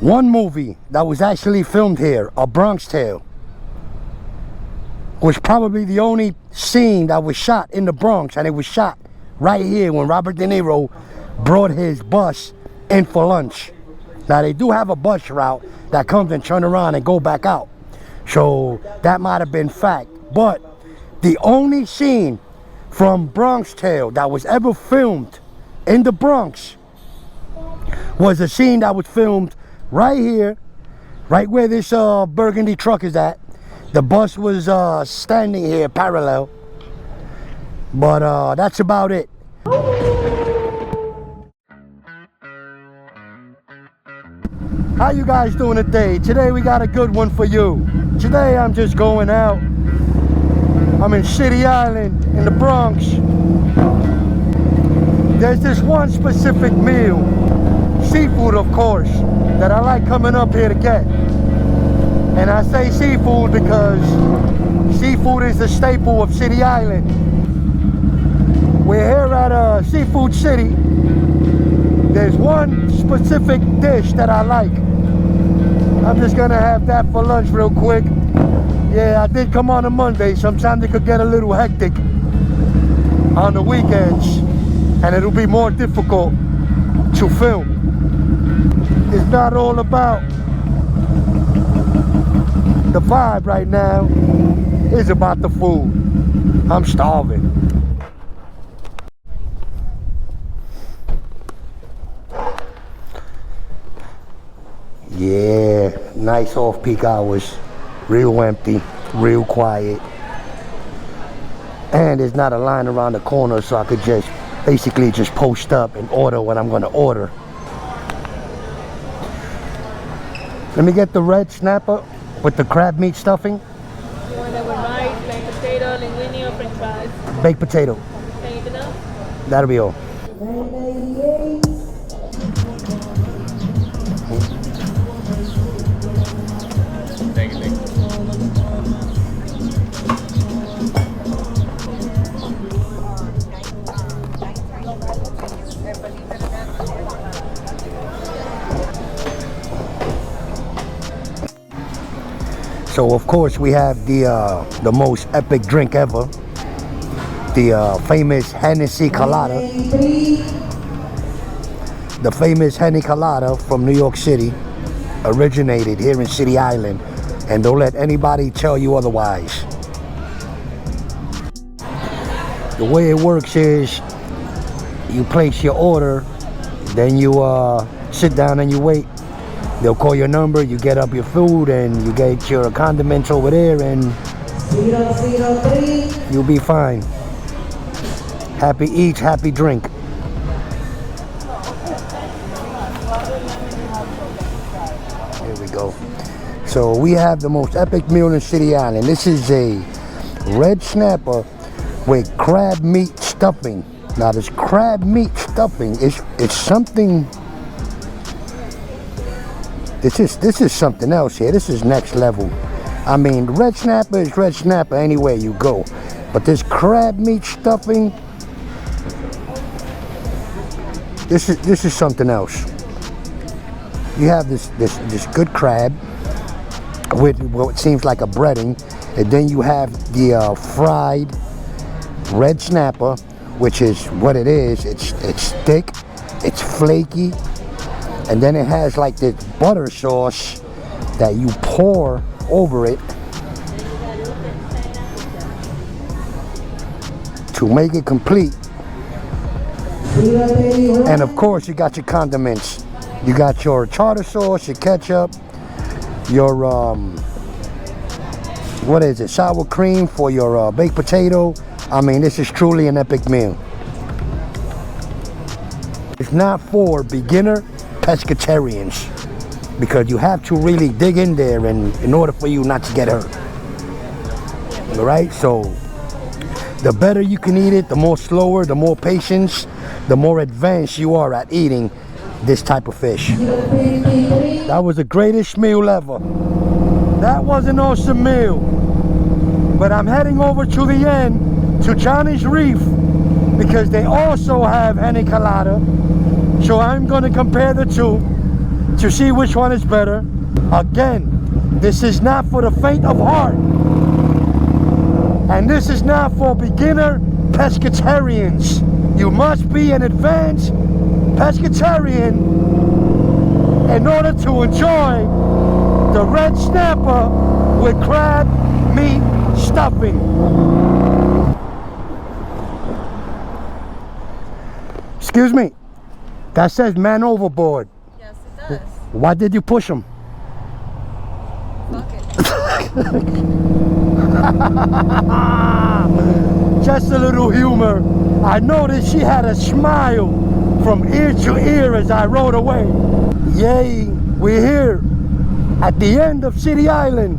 One movie that was actually filmed here, A Bronx Tale, was probably the only scene that was shot in the Bronx, and it was shot right here when Robert De Niro brought his bus in for lunch. Now they do have a bus route that comes and turn around and go back out, so that might have been fact. But the only scene from Bronx Tale that was ever filmed in the Bronx was a scene that was filmed right here, right where this burgundy truck is at. The bus was standing here parallel, but that's about it. How you guys doing today? Today we got a good one for you. Today I'm just going out. I'm in City Island in the Bronx. There's this one specific meal, seafood of course, that I like coming up here to get. And I say seafood because seafood is the staple of City Island. We're here at Seafood City. There's one specific dish that I like. I'm just gonna have that for lunch real quick. Yeah, I did come on a Monday. Sometimes it could get a little hectic on the weekends, and it'll be more difficult to film. It's not all about the vibe right now. It's about the food. I'm starving. Yeah, nice off-peak hours. Real empty, real quiet. And there's not a line around the corner, so I could just basically just post up and order what I'm gonna order. Let me get the red snapper with the crab meat stuffing. You want that with rice, baked potato, linguine, or french fries? Baked potato. Anything else? That'll be all. Thank you. So of course we have the most epic drink ever, the famous Henny Colada. The famous Henny Colada from New York City originated here in City Island, and don't let anybody tell you otherwise. The way it works is you place your order, then you sit down and you wait. They'll call your number, you get up your food, and you get your condiments over there, and you'll be fine. Happy eats, happy drink. Here we go. So we have the most epic meal in City Island. This is a red snapper with crab meat stuffing. Now this crab meat stuffing it's something. This is something else here. This is next level. I mean, red snapper is red snapper anywhere you go, but this crab meat stuffing, this is something else. You have this good crab with what seems like a breading, and then you have the fried red snapper, which is what it is. It's thick, it's flaky. And then it has like this butter sauce that you pour over it to make it complete. And of course you got your condiments. You got your tartar sauce, your ketchup, your what is it, sour cream for your baked potato. I mean, this is truly an epic meal. It's not for beginner pescatarians, because you have to really dig in there in order for you not to get hurt. All right, so the better you can eat it, the more slower, the more patience, the more advanced you are at eating this type of fish. That was the greatest meal ever. That was an awesome meal. But I'm heading over to the end to Johnny's Reef because they also have Henny Colada. So I'm going to compare the two to see which one is better. Again, this is not for the faint of heart. And this is not for beginner pescatarians. You must be an advanced pescatarian in order to enjoy the red snapper with crab meat stuffing. Excuse me, that says man overboard. Yes, it does. Why did you push him? Fuck it. Just a little humor. I noticed she had a smile from ear to ear as I rode away. Yay, we're here at the end of City Island,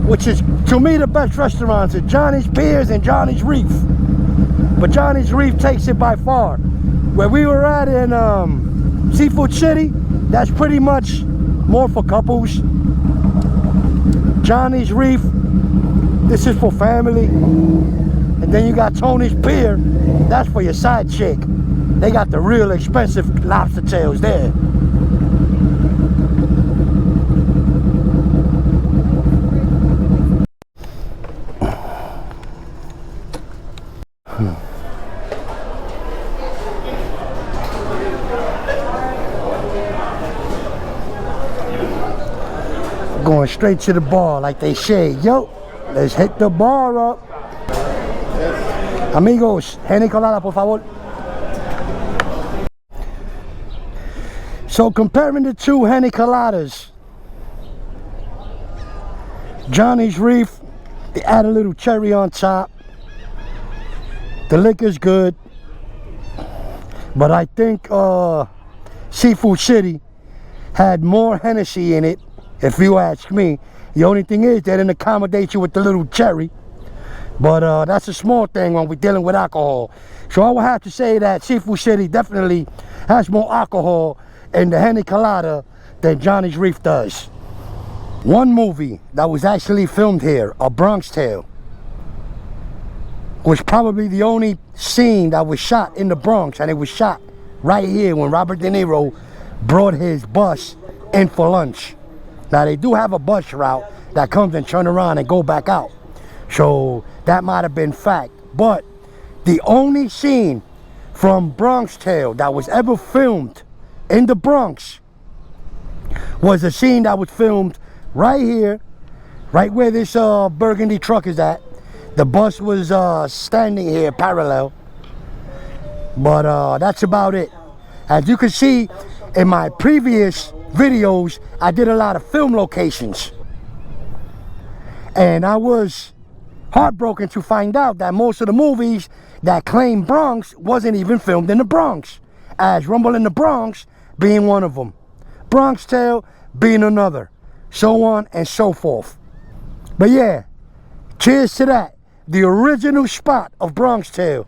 which is to me the best restaurants at Johnny's Piers and Johnny's Reef. But Johnny's Reef takes it by far. Where we were at in Seafood City, that's pretty much more for couples. Johnny's Reef, this is for family. And then you got Tony's Pier, that's for your side chick. They got the real expensive lobster tails there. Going straight to the bar like they say. Yo, let's hit the bar up. Amigos, Henny Colada, por favor. So comparing the two Henny Coladas, Johnny's Reef, they add a little cherry on top. The liquor's good, but I think Seafood City had more Hennessy in it, if you ask me. The only thing is they didn't accommodate you with the little cherry, but that's a small thing when we're dealing with alcohol. So I would have to say that Seafood City definitely has more alcohol in the Henny Colada than Johnny's Reef does. One movie that was actually filmed here, A Bronx Tale, was probably the only scene that was shot in the Bronx, and it was shot right here when Robert De Niro brought his bus in for lunch. Now they do have a bus route that comes and turn around and go back out, so that might have been fact. But the only scene from Bronx Tale that was ever filmed in the Bronx was a scene that was filmed right here, right where this burgundy truck is at. The bus was standing here parallel, but that's about it. As you can see in my previous videos, I did a lot of film locations, and I was heartbroken to find out that most of the movies that claim Bronx wasn't even filmed in the Bronx, as Rumble in the Bronx being one of them, Bronx Tale being another, so on and so forth. But yeah, cheers to that, the original spot of Bronx Tale.